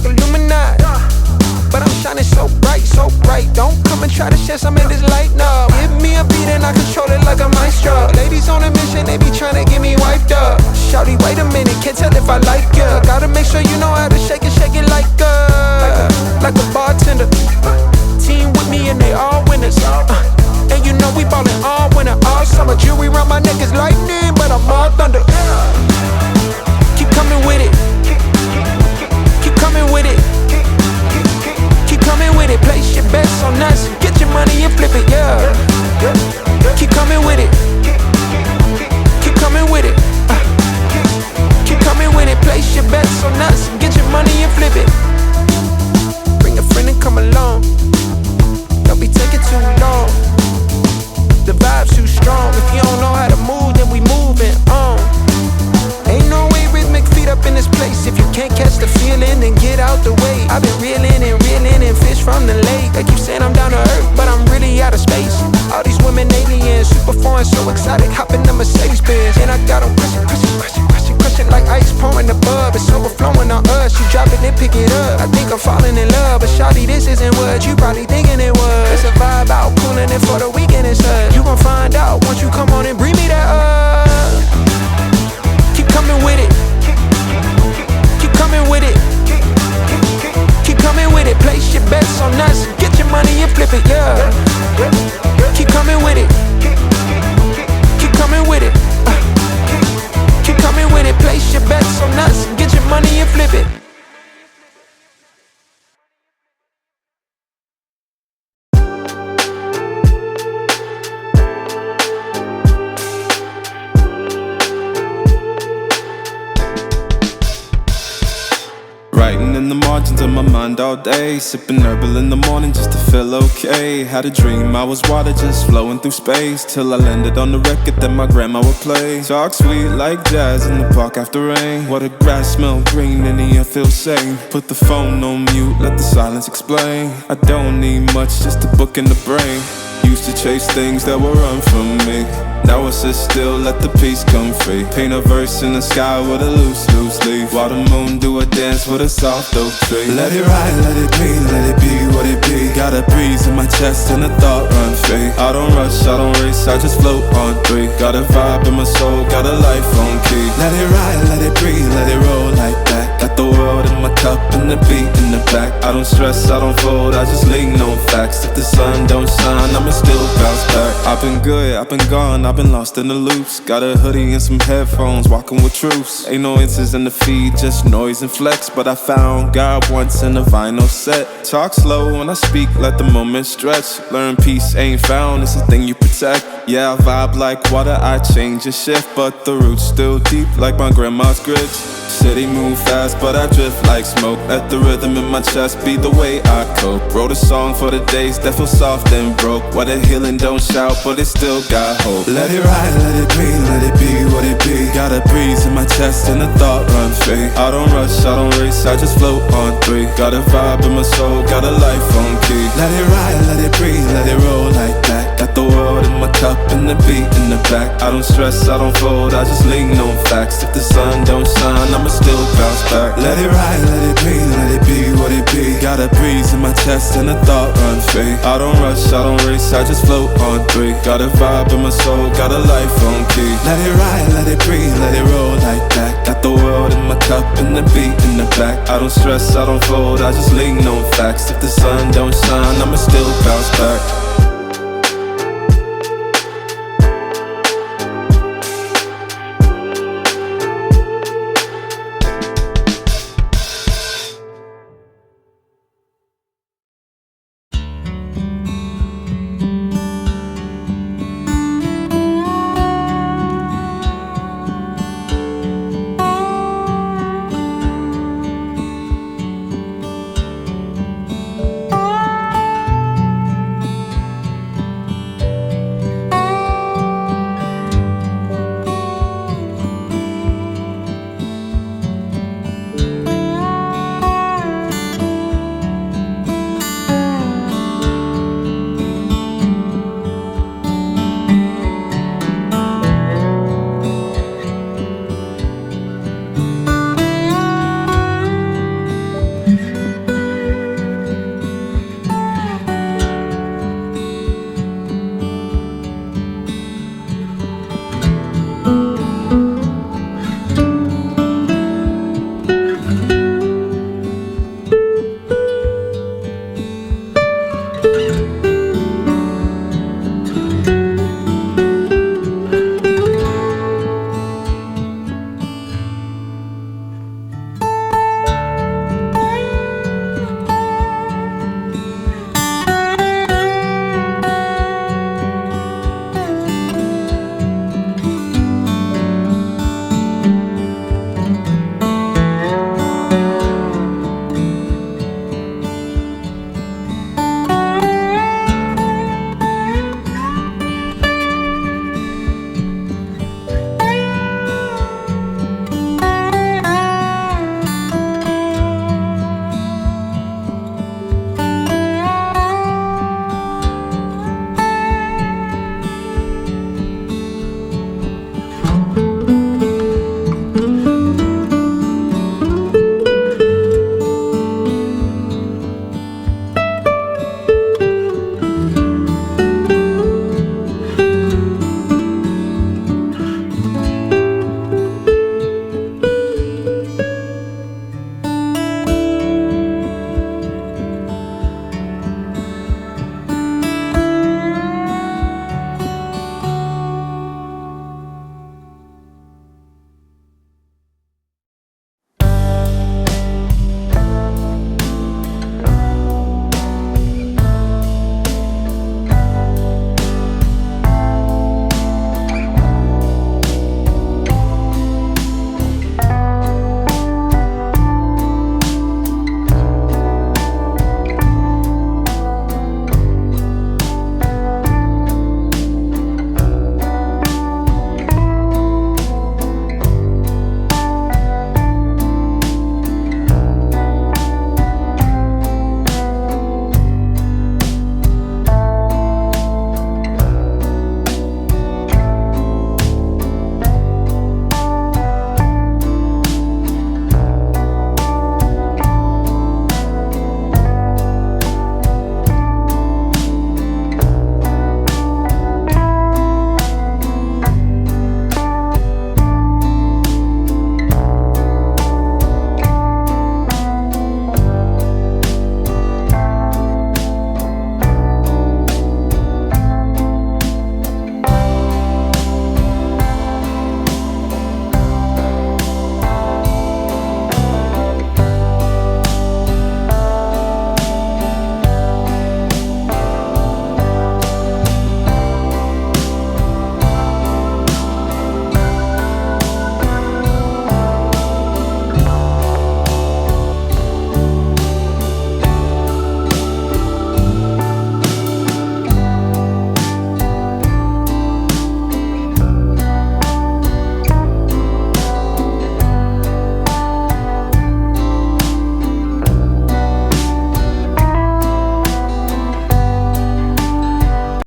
like Illuminati. But I'm shining so bright, so bright. Don't come and try to share some of this light, no. Give me a beat and I control it like a maestro. Ladies on a mission, they be trying to get me wiped up. Shawty, wait a minute, can't tell if I like ya. Gotta make sure you know how to shake it like a bartender. Team with me and they all winners. And you know we ballin' all winter, all summer. Jewelry around my neck is lightning, but I'm all thunder. Keep coming with it. Keep coming with it. Keep coming with it. Place your bets on us. Get your money and flip it, yeah. Keep coming with it. Keep coming with it. Keep coming with it. Place your bets on us. Get your money and flip it. Bring a friend and come along. Don't be taking too long. The vibe's too strong. If you don't know how to move, then we moving on. Ain't no way rhythmic feet up in this place. If you can't catch the feeling, then get out the way. I've been reeling and fish from the lake. They keep saying I'm down to earth, but I'm really out of space. All these women aliens, super foreign, so exotic. Hop in the Mercedes Benz, and I got them crushing like ice pouring the bub. It's overflowing on us. You drop it, then pick it up. I think I'm falling in love, but shawty, this isn't what you probably thinking it was. It's a vibe out, cooling it for the weekend and such. You gon' find out once you come on and bring me that up. Keep coming with it. Keep coming with it. Keep coming with it. Place your bets on us. Get your money and flip it, yeah. Keep coming with it. Keep coming with it. Keep coming with it. Place your bets on us. Get your money and flip it. Writing in the margins of my mind all day, sipping herbal in the morning just to feel okay. Had a dream I was water just flowing through space, till I landed on the record that my grandma would play. Talk sweet like jazz in the park after rain. What the grass smell green and the air feels sane. Put the phone on mute, let the silence explain. I don't need much, just a book in the brain. Used to chase things that will run from me. Now I sit still, let the peace come free. Paint a verse in the sky with a loose leaf. While the moon do a dance with a soft oak tree. Let it ride, let it be what it be. Got a breeze in my chest and a thought run free. I don't rush, I don't race, I just float on three. Got a vibe in my soul, got a life on key. Let it ride, let it breathe, let it roll like that. Got the world in my cup and the beat in the back. I don't stress, I don't fold, I just lean on facts. If the sun don't shine, I'ma still bounce back. I've been good, I've been gone, I've been lost in the loops. Got a hoodie and some headphones, walking with troops. Ain't no answers in the feed, just noise and flex. But I found God once in a vinyl set. Talk slow when I speak, let the moment stretch. Learn peace ain't found, it's a thing you protect. Yeah, I vibe like water, I change and shift. But the roots still deep like my grandma's grits. City move fast, but I drift like smoke. Let the rhythm in my chest be the way I cope. Wrote a song for the days that feel soft and broke. Where the healing don't shout, but it still got hope. Let it ride, let it breathe, let it be what it be. Got a breeze in my chest and a thought run free. I don't rush, I don't race, I just float on three. Got a vibe in my soul, got a life on key. Let it ride, let it breathe, let it roll like that. Got the world in my cup and the beat in the back. I don't stress, I don't fold, I just lean on facts. If the sun don't shine, I'ma still bounce back. Let it ride, let it breathe, let it be what it be. Got a breeze in my chest and a thought run free. I don't rush, I don't race, I just float on three. Got a vibe in my soul, got a life on key. Let it ride, let it breathe, let it roll like that. Got the world in my cup and the beat in the back. I don't stress, I don't fold, I just lean on facts. If the sun don't shine, I'ma still bounce back.